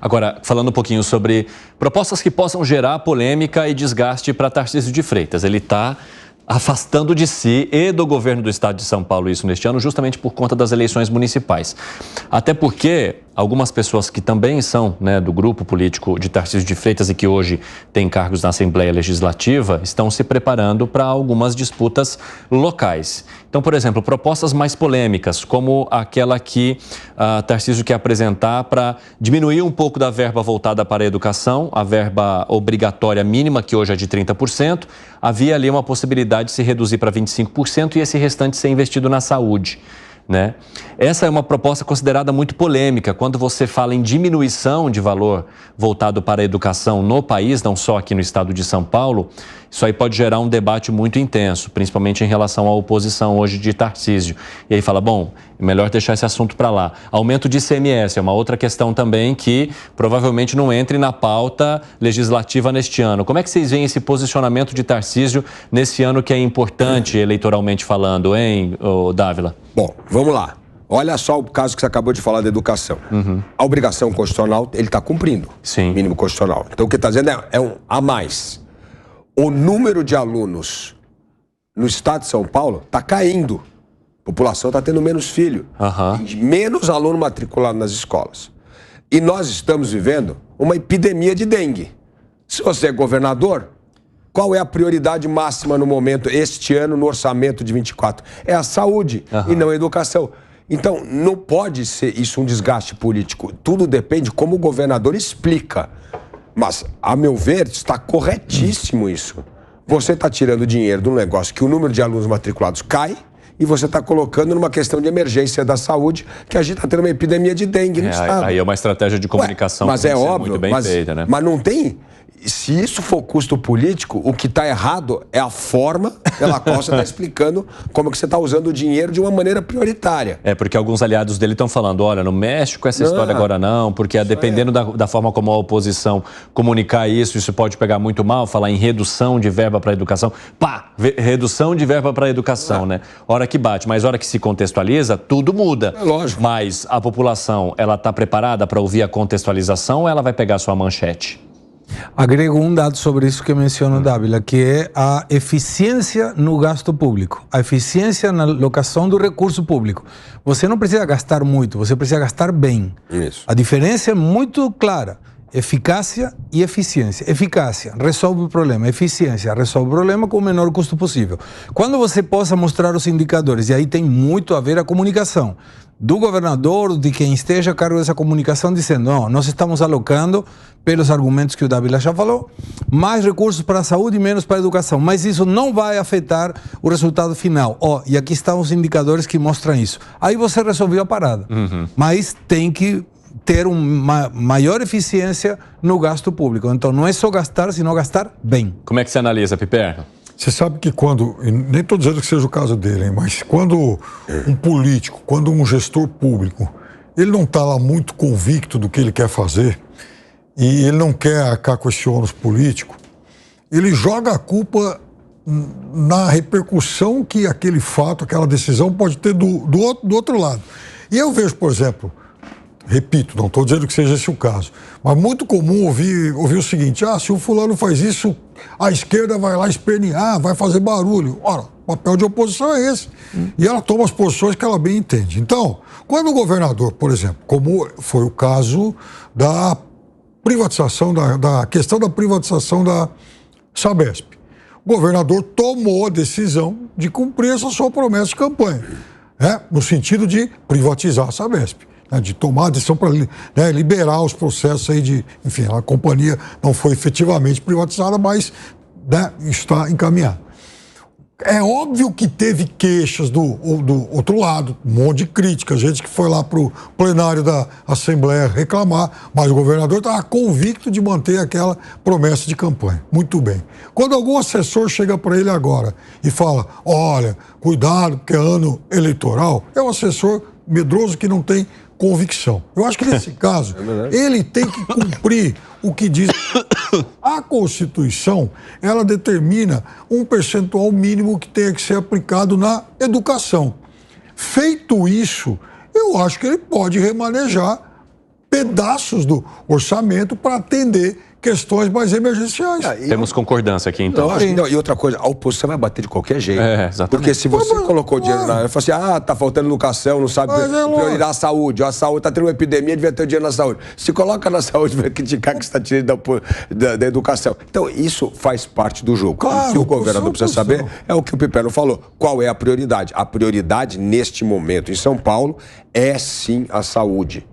Agora, falando um pouquinho sobre propostas que possam gerar polêmica e desgaste para Tarcísio de Freitas. Ele está afastando de si e do governo do estado de São Paulo isso neste ano, justamente por conta das eleições municipais. Até porque algumas pessoas que também são, né, do grupo político de Tarcísio de Freitas e que hoje têm cargos na Assembleia Legislativa estão se preparando para algumas disputas locais. Então, por exemplo, propostas mais polêmicas, como aquela que Tarcísio quer apresentar para diminuir um pouco da verba voltada para a educação, a verba obrigatória mínima, que hoje é de 30%, havia ali uma possibilidade de se reduzir para 25% e esse restante ser investido na saúde, né? Essa é uma proposta considerada muito polêmica. Quando você fala em diminuição de valor voltado para a educação no país, não só aqui no estado de São Paulo, isso aí pode gerar um debate muito intenso, principalmente em relação à oposição hoje de Tarcísio. E aí fala, bom, é melhor deixar esse assunto para lá. Aumento de ICMS é uma outra questão também que provavelmente não entre na pauta legislativa neste ano. Como é que vocês veem esse posicionamento de Tarcísio nesse ano que é importante eleitoralmente falando, hein, Dávila? Bom, vamos lá. Olha só o caso que você acabou de falar da educação. A obrigação constitucional, ele está cumprindo. Sim. O mínimo constitucional. Então, o que está dizendo é um a mais. O número de alunos no estado de São Paulo está caindo. A população está tendo menos filho. Menos aluno matriculado nas escolas. E nós estamos vivendo uma epidemia de dengue. Se você é governador, qual é a prioridade máxima no momento, este ano, no orçamento de 24? É a saúde e não a educação. Então, não pode ser isso um desgaste político. Tudo depende como o governador explica. Mas, a meu ver, está corretíssimo isso. Você está tirando dinheiro de um negócio que o número de alunos matriculados cai e você está colocando numa questão de emergência da saúde, que a gente está tendo uma epidemia de dengue no estado. Aí é uma estratégia de comunicação. Mas é óbvio, muito bem feita, né? Mas não tem... Se isso for custo político, o que está errado é a forma pela qual você está explicando como que você está usando o dinheiro de uma maneira prioritária. É, porque alguns aliados dele estão falando, olha, não mexe com essa história agora não, porque dependendo da forma como a oposição comunicar isso pode pegar muito mal, falar em redução de verba para a educação. Pá! Redução de verba para a educação, né? Hora que bate, mas hora que se contextualiza, tudo muda. É lógico. Mas a população, ela está preparada para ouvir a contextualização ou ela vai pegar sua manchete? Agrego um dado sobre isso que menciona o Dávila, que é a eficiência no gasto público, a eficiência na alocação do recurso público. Você não precisa gastar muito, você precisa gastar bem. Isso. A diferença é muito clara. Eficácia e eficiência. Eficácia resolve o problema, eficiência resolve o problema com o menor custo possível. Quando você possa mostrar os indicadores, e aí tem muito a ver a comunicação do governador, de quem esteja a cargo dessa comunicação, dizendo, não, nós estamos alocando, pelos argumentos que o Dávila já falou, mais recursos para a saúde e menos para a educação, mas isso não vai afetar o resultado final. E aqui estão os indicadores que mostram isso. Aí você resolveu a parada, mas tem que ter uma maior eficiência no gasto público. Então, não é só gastar, senão gastar bem. Como é que você analisa, Piperno? Você sabe que quando, e nem estou dizendo que seja o caso dele, mas quando um político, quando um gestor público, ele não está lá muito convicto do que ele quer fazer e ele não quer arcar com esse ônus político, ele joga a culpa na repercussão que aquele fato, aquela decisão pode ter do outro lado. E eu vejo, por exemplo, repito, não estou dizendo que seja esse o caso, mas muito comum ouvir o seguinte, se o fulano faz isso, a esquerda vai lá espernear, vai fazer barulho. Ora, o papel de oposição é esse. E ela toma as posições que ela bem entende. Então, quando o governador, por exemplo, como foi o caso da privatização, da questão da privatização da Sabesp, o governador tomou a decisão de cumprir essa sua promessa de campanha, no sentido de privatizar a Sabesp. De tomar a decisão para liberar os processos aí de... Enfim, a companhia não foi efetivamente privatizada, mas está encaminhada. É óbvio que teve queixas do outro lado, um monte de crítica, gente que foi lá para o plenário da Assembleia reclamar, mas o governador estava convicto de manter aquela promessa de campanha. Muito bem. Quando algum assessor chega para ele agora e fala, olha, cuidado, porque é ano eleitoral, é um assessor medroso que não tem convicção. Eu acho que nesse caso, ele tem que cumprir o que diz a Constituição. Ela determina um percentual mínimo que tenha que ser aplicado na educação. Feito isso, eu acho que ele pode remanejar pedaços do orçamento para atender questões mais emergenciais. Temos concordância aqui, então. E outra coisa, a oposição vai bater de qualquer jeito. Exatamente. Porque se você colocou dinheiro na... Eu falo assim, tá faltando educação, não sabe priorizar a saúde. A saúde tá tendo uma epidemia, devia ter dinheiro na saúde. Se coloca na saúde, vai criticar que você está tirando da educação. Então, isso faz parte do jogo. Claro, o que o governador precisa saber é o que o Piperno falou. Qual é a prioridade? A prioridade, neste momento, em São Paulo, é sim a saúde.